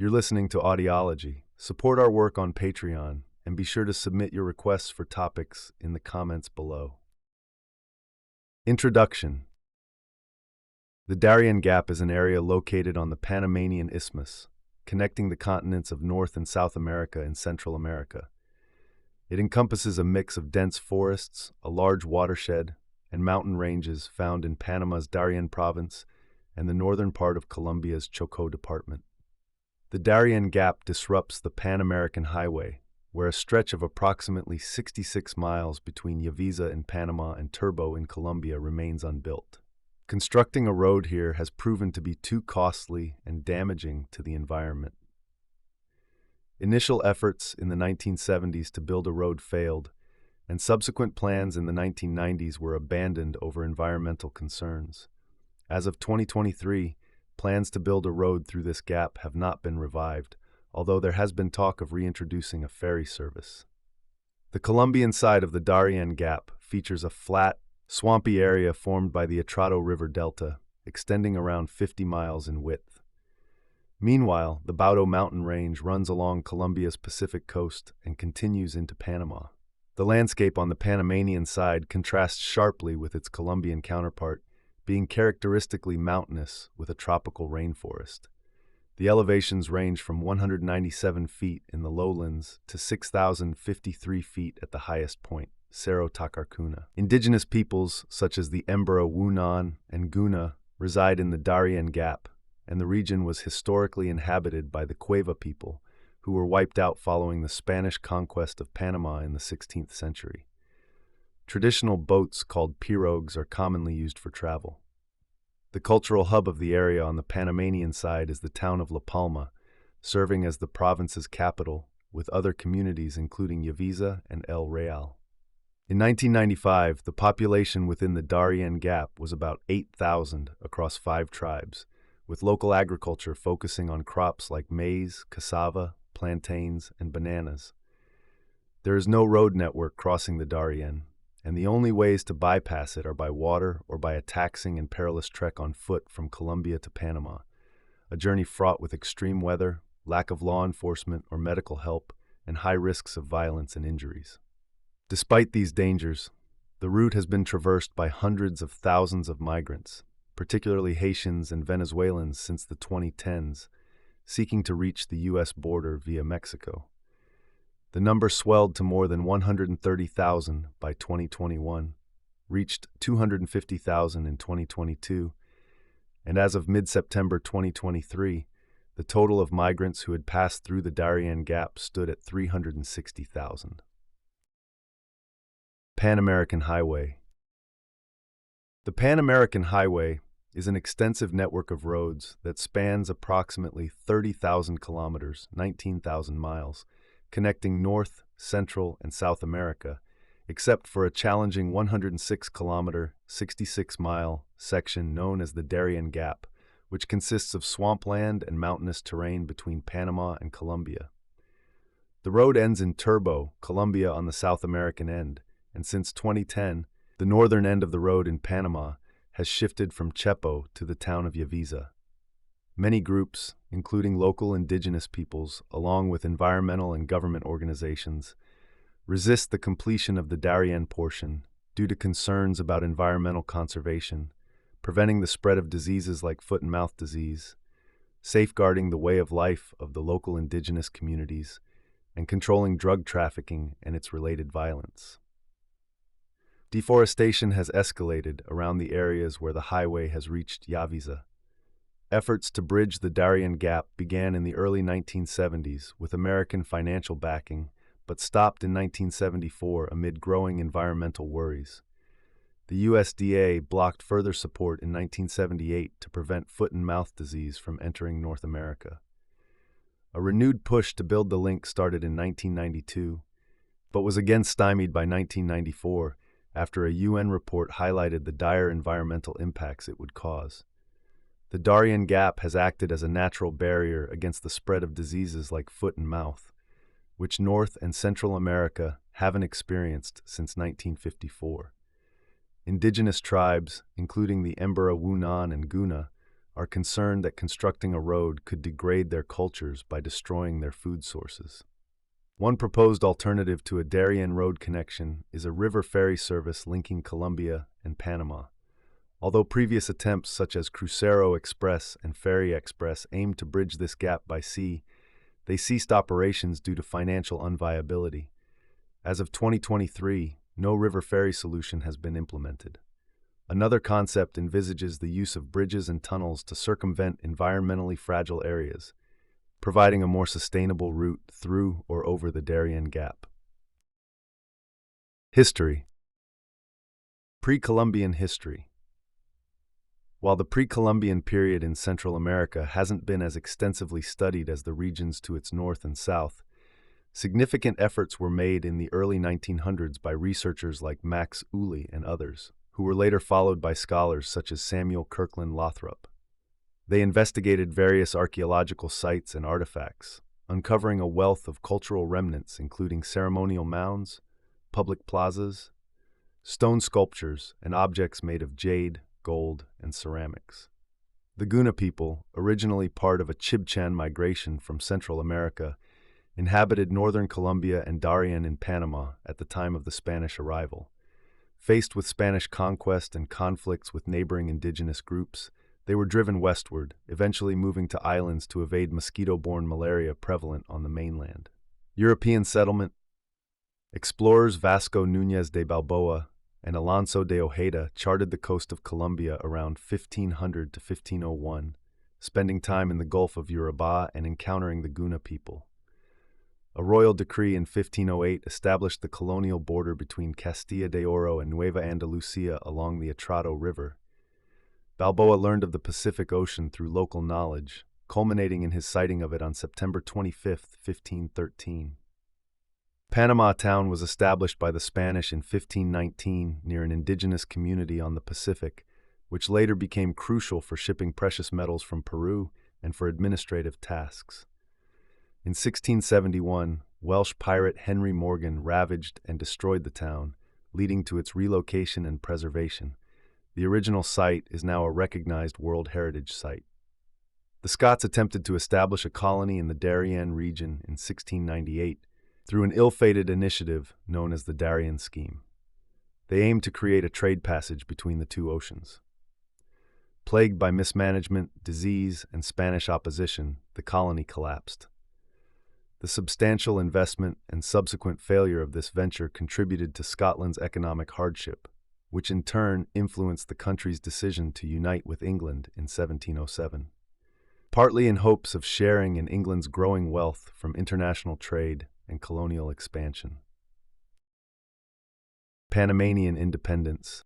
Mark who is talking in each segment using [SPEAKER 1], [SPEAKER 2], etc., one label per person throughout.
[SPEAKER 1] You're listening to Audiology. Support our work on Patreon, and be sure to submit your requests for topics in the comments below. Introduction. The Darién Gap is an area located on the Panamanian Isthmus, connecting the continents of North and South America and Central America. It encompasses a mix of dense forests, a large watershed, and mountain ranges found in Panama's Darién province and the northern part of Colombia's Chocó department. The Darién Gap disrupts the Pan-American Highway, where a stretch of approximately 66 miles between Yaviza in Panama and Turbo in Colombia remains unbuilt. Constructing a road here has proven to be too costly and damaging to the environment. Initial efforts in the 1970s to build a road failed, and subsequent plans in the 1990s were abandoned over environmental concerns. As of 2023, plans to build a road through this gap have not been revived, although there has been talk of reintroducing a ferry service. The Colombian side of the Darién Gap features a flat, swampy area formed by the Atrato River Delta, extending around 50 miles in width. Meanwhile, the Baudo mountain range runs along Colombia's Pacific coast and continues into Panama. The landscape on the Panamanian side contrasts sharply with its Colombian counterpart, being characteristically mountainous with a tropical rainforest. The elevations range from 197 feet in the lowlands to 6,053 feet at the highest point, Cerro Tacarcuna. Indigenous peoples such as the Embera Wunan and Guna reside in the Darién Gap, and the region was historically inhabited by the Cueva people, who were wiped out following the Spanish conquest of Panama in the 16th century. Traditional boats called pirogues are commonly used for travel. The cultural hub of the area on the Panamanian side is the town of La Palma, serving as the province's capital, with other communities including Yaviza and El Real. In 1995, the population within the Darién Gap was about 8,000 across 5 tribes, with local agriculture focusing on crops like maize, cassava, plantains, and bananas. There is no road network crossing the Darién, and the only ways to bypass it are by water or by a taxing and perilous trek on foot from Colombia to Panama, a journey fraught with extreme weather, lack of law enforcement or medical help, and high risks of violence and injuries. Despite these dangers, the route has been traversed by hundreds of thousands of migrants, particularly Haitians and Venezuelans since the 2010s, seeking to reach the U.S. border via Mexico. The number swelled to more than 130,000 by 2021, reached 250,000 in 2022, and as of mid-September 2023, the total of migrants who had passed through the Darién Gap stood at 360,000. Pan-American Highway. The Pan-American Highway is an extensive network of roads that spans approximately 30,000 kilometers, 19,000 miles, connecting North, Central, and South America, except for a challenging 106-kilometer, 66-mile section known as the Darién Gap, which consists of swampland and mountainous terrain between Panama and Colombia. The road ends in Turbo, Colombia on the South American end, and since 2010, the northern end of the road in Panama has shifted from Chepo to the town of Yaviza. Many groups, including local indigenous peoples, along with environmental and government organizations, resist the completion of the Darién portion due to concerns about environmental conservation, preventing the spread of diseases like foot and mouth disease, safeguarding the way of life of the local indigenous communities, and controlling drug trafficking and its related violence. Deforestation has escalated around the areas where the highway has reached Yaviza. Efforts to bridge the Darién Gap began in the early 1970s with American financial backing, but stopped in 1974 amid growing environmental worries. The USDA blocked further support in 1978 to prevent foot and mouth disease from entering North America. A renewed push to build the link started in 1992, but was again stymied by 1994 after a UN report highlighted the dire environmental impacts it would cause. The Darién Gap has acted as a natural barrier against the spread of diseases like foot and mouth, which North and Central America haven't experienced since 1954. Indigenous tribes, including the Embera Wunan and Guna, are concerned that constructing a road could degrade their cultures by destroying their food sources. One proposed alternative to a Darien road connection is a river ferry service linking Colombia and Panama. Although previous attempts such as Crucero Express and Ferry Express aimed to bridge this gap by sea, they ceased operations due to financial unviability. As of 2023, no river ferry solution has been implemented. Another concept envisages the use of bridges and tunnels to circumvent environmentally fragile areas, providing a more sustainable route through or over the Darién Gap. History. Pre-Columbian history. While the pre-Columbian period in Central America hasn't been as extensively studied as the regions to its north and south, significant efforts were made in the early 1900s by researchers like Max Uhle and others, who were later followed by scholars such as Samuel Kirkland Lothrop. They investigated various archaeological sites and artifacts, uncovering a wealth of cultural remnants including ceremonial mounds, public plazas, stone sculptures, and objects made of jade, gold, and ceramics. The Guna people, originally part of a Chibchan migration from Central America, inhabited northern Colombia and Darién in Panama at the time of the Spanish arrival. Faced with Spanish conquest and conflicts with neighboring indigenous groups, they were driven westward, eventually moving to islands to evade mosquito-borne malaria prevalent on the mainland. European settlement. Explorers Vasco Núñez de Balboa and Alonso de Ojeda charted the coast of Colombia around 1500 to 1501, spending time in the Gulf of Urabá and encountering the Guna people. A royal decree in 1508 established the colonial border between Castilla de Oro and Nueva Andalusia along the Atrato River. Balboa learned of the Pacific Ocean through local knowledge, culminating in his sighting of it on September 25, 1513. Panama Town was established by the Spanish in 1519 near an indigenous community on the Pacific, which later became crucial for shipping precious metals from Peru and for administrative tasks. In 1671, Welsh pirate Henry Morgan ravaged and destroyed the town, leading to its relocation and preservation. The original site is now a recognized World Heritage Site. The Scots attempted to establish a colony in the Darien region in 1698 through an ill-fated initiative known as the Darien Scheme. They aimed to create a trade passage between the two oceans. Plagued by mismanagement, disease, and Spanish opposition, the colony collapsed. The substantial investment and subsequent failure of this venture contributed to Scotland's economic hardship, which in turn influenced the country's decision to unite with England in 1707. Partly in hopes of sharing in England's growing wealth from international trade and colonial expansion. Panamanian independence.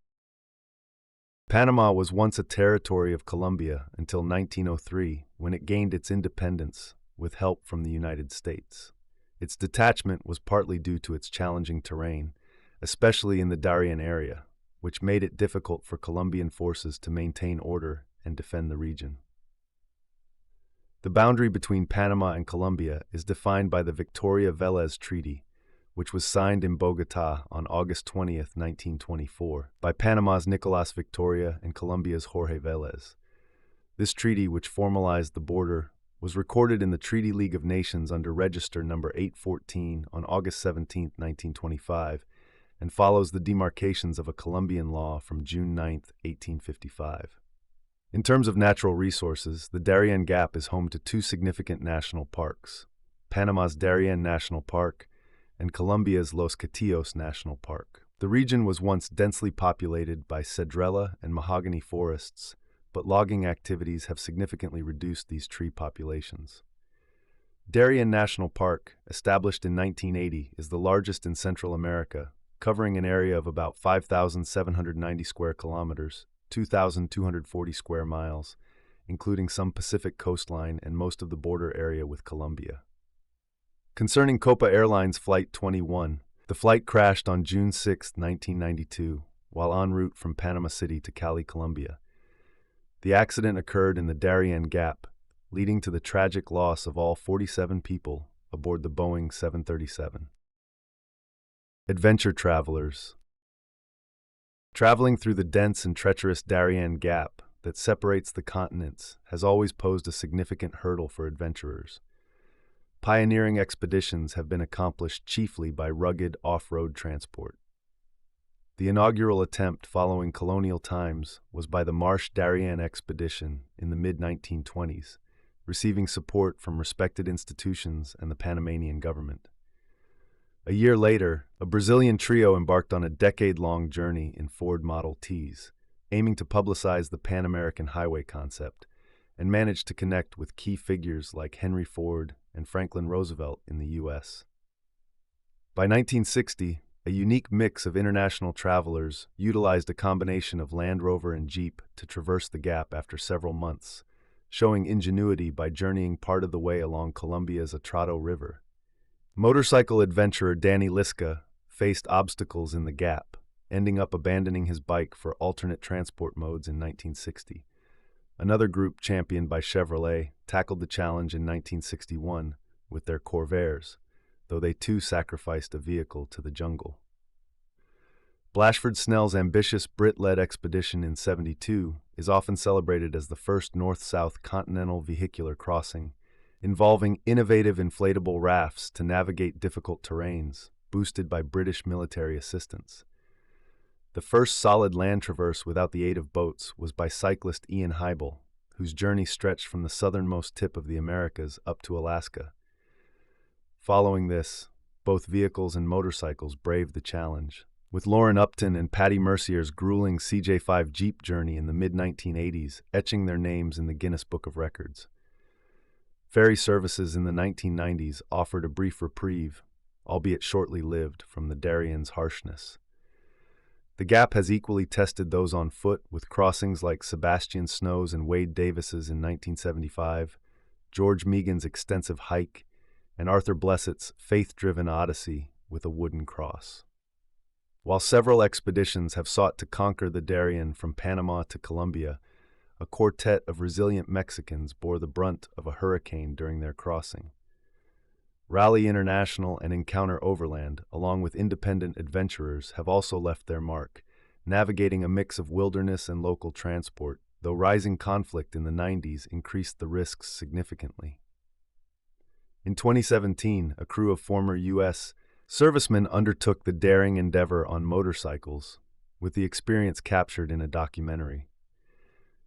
[SPEAKER 1] Panama was once a territory of Colombia until 1903, when it gained its independence with help from the United States. Its detachment was partly due to its challenging terrain, especially in the Darien area, which made it difficult for Colombian forces to maintain order and defend the region. The boundary between Panama and Colombia is defined by the Victoria-Vélez Treaty, which was signed in Bogotá on August 20, 1924, by Panama's Nicolás Victoria and Colombia's Jorge Vélez. This treaty, which formalized the border, was recorded in the Treaty League of Nations under Register No. 814 on August 17, 1925, and follows the demarcations of a Colombian law from June 9, 1855. In terms of natural resources, the Darién Gap is home to two significant national parks, Panama's Darién National Park and Colombia's Los Catillos National Park. The region was once densely populated by cedrela and mahogany forests, but logging activities have significantly reduced these tree populations. Darién National Park, established in 1980, is the largest in Central America, covering an area of about 5,790 square kilometers, 2,240 square miles, including some Pacific coastline and most of the border area with Colombia. Concerning Copa Airlines Flight 21, the flight crashed on June 6, 1992, while en route from Panama City to Cali, Colombia. The accident occurred in the Darién Gap, leading to the tragic loss of all 47 people aboard the Boeing 737. Adventure travelers. Traveling through the dense and treacherous Darién Gap, that separates the continents has always posed a significant hurdle for adventurers. Pioneering expeditions have been accomplished chiefly by rugged off-road transport. The inaugural attempt following colonial times was by the Darien expedition in the mid-1920s, receiving support from respected institutions and the Panamanian government. A year later, a Brazilian trio embarked on a decade-long journey in Ford Model Ts, aiming to publicize the Pan-American highway concept, and managed to connect with key figures like Henry Ford and Franklin Roosevelt in the U.S. By 1960, a unique mix of international travelers utilized a combination of Land Rover and Jeep to traverse the gap after several months, showing ingenuity by journeying part of the way along Colombia's Atrato River. Motorcycle adventurer Danny Liska faced obstacles in the gap, ending up abandoning his bike for alternate transport modes in 1960. Another group championed by Chevrolet tackled the challenge in 1961 with their Corvairs, though they too sacrificed a vehicle to the jungle. Blashford Snell's ambitious Brit-led expedition in '72 is often celebrated as the first north-south continental vehicular crossing, involving innovative inflatable rafts to navigate difficult terrains, boosted by British military assistance. The first solid land traverse without the aid of boats was by cyclist Ian Hybel, whose journey stretched from the southernmost tip of the Americas up to Alaska. Following this, both vehicles and motorcycles braved the challenge, with Lauren Upton and Patty Mercier's grueling CJ5 Jeep journey in the mid-1980s etching their names in the Guinness Book of Records. Ferry services in the 1990s offered a brief reprieve, albeit shortly lived, from the Darien's harshness. The Gap has equally tested those on foot, with crossings like Sebastian Snow's and Wade Davis's in 1975, George Meagan's extensive hike, and Arthur Blessett's faith-driven odyssey with a wooden cross. While several expeditions have sought to conquer the Darien from Panama to Colombia, a quartet of resilient Mexicans bore the brunt of a hurricane during their crossing. Rally International and Encounter Overland, along with independent adventurers, have also left their mark, navigating a mix of wilderness and local transport, though rising conflict in the 90s increased the risks significantly. In 2017, a crew of former U.S. servicemen undertook the daring endeavor on motorcycles, with the experience captured in a documentary.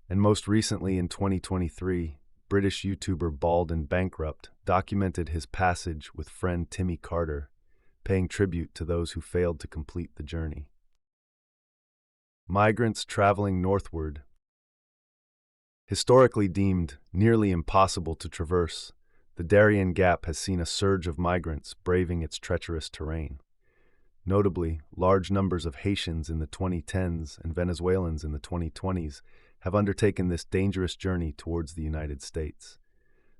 [SPEAKER 1] And most recently in 2023, British YouTuber Bald and Bankrupt documented his passage with friend Timmy Carter, paying tribute to those who failed to complete the journey. Migrants traveling northward. Historically deemed nearly impossible to traverse, the Darién Gap has seen a surge of migrants braving its treacherous terrain. Notably, large numbers of Haitians in the 2010s and Venezuelans in the 2020s have undertaken this dangerous journey towards the United States.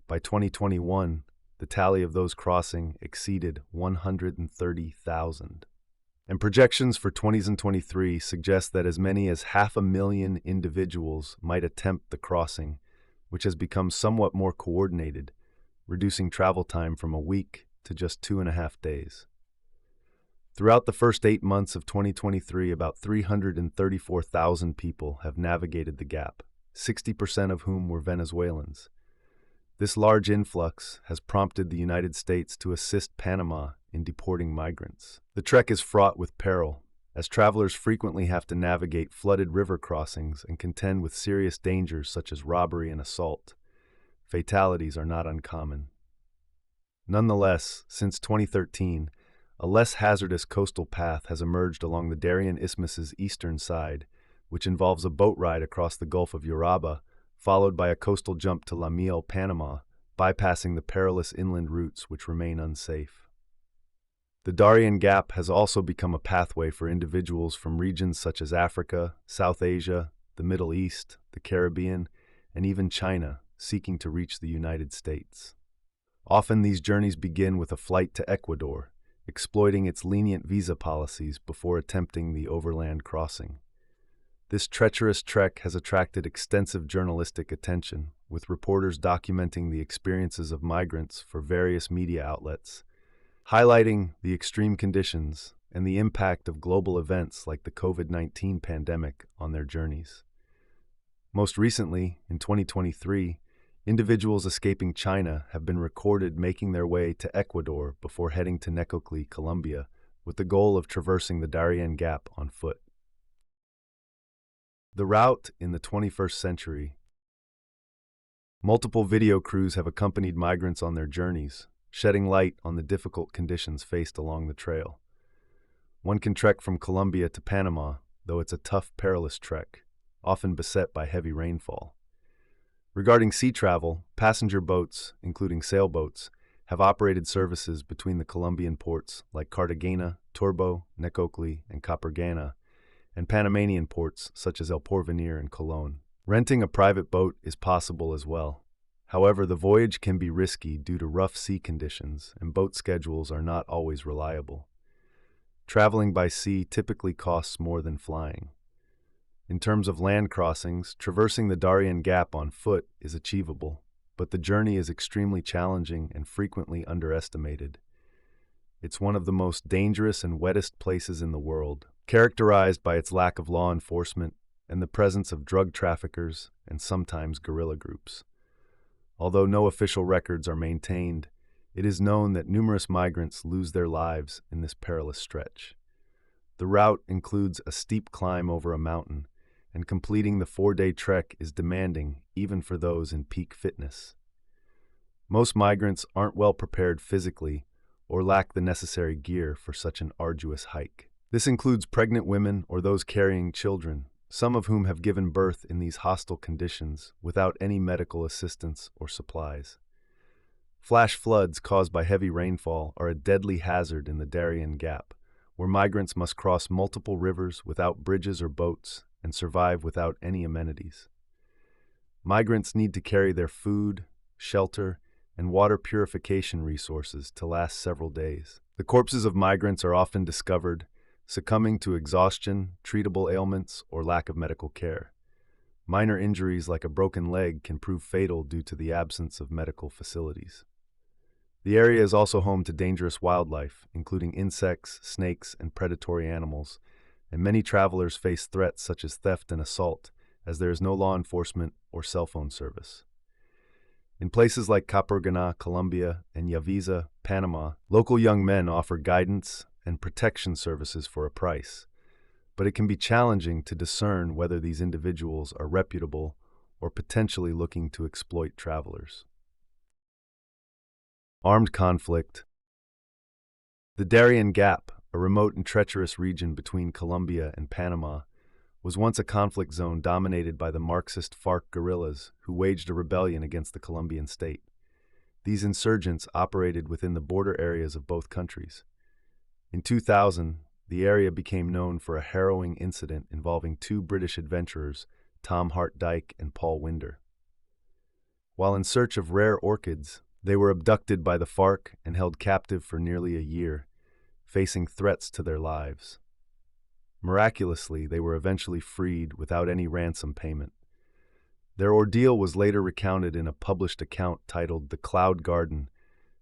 [SPEAKER 1] By 2021, the tally of those crossing exceeded 130,000. And projections for 2023 suggest that as many as 500,000 individuals might attempt the crossing, which has become somewhat more coordinated, reducing travel time from a week to just 2.5 days. Throughout the first 8 months of 2023, about 334,000 people have navigated the gap, 60% of whom were Venezuelans. This large influx has prompted the United States to assist Panama in deporting migrants. The trek is fraught with peril, as travelers frequently have to navigate flooded river crossings and contend with serious dangers such as robbery and assault. Fatalities are not uncommon. Nonetheless, since 2013, a less hazardous coastal path has emerged along the Darien Isthmus's eastern side, which involves a boat ride across the Gulf of Urabá, followed by a coastal jump to La Miel, Panama, bypassing the perilous inland routes which remain unsafe. The Darién Gap has also become a pathway for individuals from regions such as Africa, South Asia, the Middle East, the Caribbean, and even China, seeking to reach the United States. Often these journeys begin with a flight to Ecuador, exploiting its lenient visa policies before attempting the overland crossing. This treacherous trek has attracted extensive journalistic attention, with reporters documenting the experiences of migrants for various media outlets, highlighting the extreme conditions and the impact of global events like the COVID-19 pandemic on their journeys. Most recently, in 2023, individuals escaping China have been recorded making their way to Ecuador before heading to Necoclí, Colombia, with the goal of traversing the Darién Gap on foot. The route in the 21st century. Multiple video crews have accompanied migrants on their journeys, shedding light on the difficult conditions faced along the trail. One can trek from Colombia to Panama, though it's a tough, perilous trek, often beset by heavy rainfall. Regarding sea travel, passenger boats, including sailboats, have operated services between the Colombian ports like Cartagena, Turbo, Necoclí, and Cartagena, and Panamanian ports such as El Porvenir and Colón. Renting a private boat is possible as well. However, the voyage can be risky due to rough sea conditions, and boat schedules are not always reliable. Traveling by sea typically costs more than flying. In terms of land crossings, traversing the Darién Gap on foot is achievable, but the journey is extremely challenging and frequently underestimated. It's one of the most dangerous and wettest places in the world, characterized by its lack of law enforcement and the presence of drug traffickers and sometimes guerrilla groups. Although no official records are maintained, it is known that numerous migrants lose their lives in this perilous stretch. The route includes a steep climb over a mountain, and completing the 4-day trek is demanding even for those in peak fitness. Most migrants aren't well prepared physically or lack the necessary gear for such an arduous hike. This includes pregnant women or those carrying children, some of whom have given birth in these hostile conditions without any medical assistance or supplies. Flash floods caused by heavy rainfall are a deadly hazard in the Darién Gap, where migrants must cross multiple rivers without bridges or boats and survive without any amenities. Migrants need to carry their food, shelter, and water purification resources to last several days. The corpses of migrants are often discovered, succumbing to exhaustion, treatable ailments, or lack of medical care. Minor injuries like a broken leg can prove fatal due to the absence of medical facilities. The area is also home to dangerous wildlife, including insects, snakes, and predatory animals, and many travelers face threats such as theft and assault, as there is no law enforcement or cell phone service. In places like Cartagena, Colombia, and Yaviza, Panama, local young men offer guidance and protection services for a price, but it can be challenging to discern whether these individuals are reputable or potentially looking to exploit travelers. Armed conflict. The Darién Gap, a remote and treacherous region between Colombia and Panama, was once a conflict zone dominated by the Marxist FARC guerrillas who waged a rebellion against the Colombian state. These insurgents operated within the border areas of both countries. In 2000, the area became known for a harrowing incident involving 2 British adventurers, Tom Hart Dyke and Paul Winder. While in search of rare orchids, they were abducted by the FARC and held captive for nearly a year, facing threats to their lives. Miraculously, they were eventually freed without any ransom payment. Their ordeal was later recounted in a published account titled The Cloud Garden,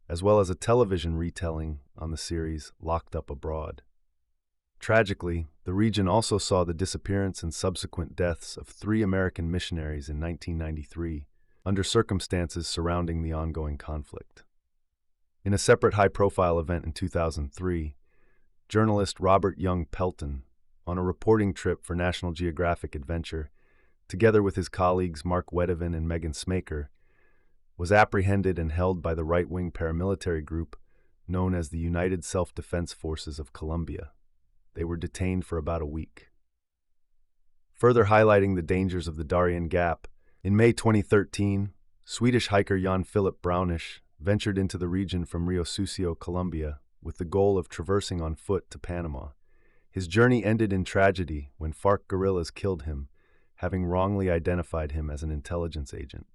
[SPEAKER 1] as well as a television retelling on the series Locked Up Abroad. Tragically, the region also saw the disappearance and subsequent deaths of 3 American missionaries in 1993, under circumstances surrounding the ongoing conflict. In a separate high-profile event in 2003, journalist Robert Young Pelton, on a reporting trip for National Geographic Adventure, together with his colleagues Mark Wedevin and Megan Smaker, was apprehended and held by the right-wing paramilitary group known as the United Self-Defense Forces of Colombia. They were detained for about a week. Further highlighting the dangers of the Darién Gap, in May 2013, Swedish hiker Jan Philip Brownish ventured into the region from Rio Sucio, Colombia, with the goal of traversing on foot to Panama. His journey ended in tragedy when FARC guerrillas killed him, having wrongly identified him as an intelligence agent.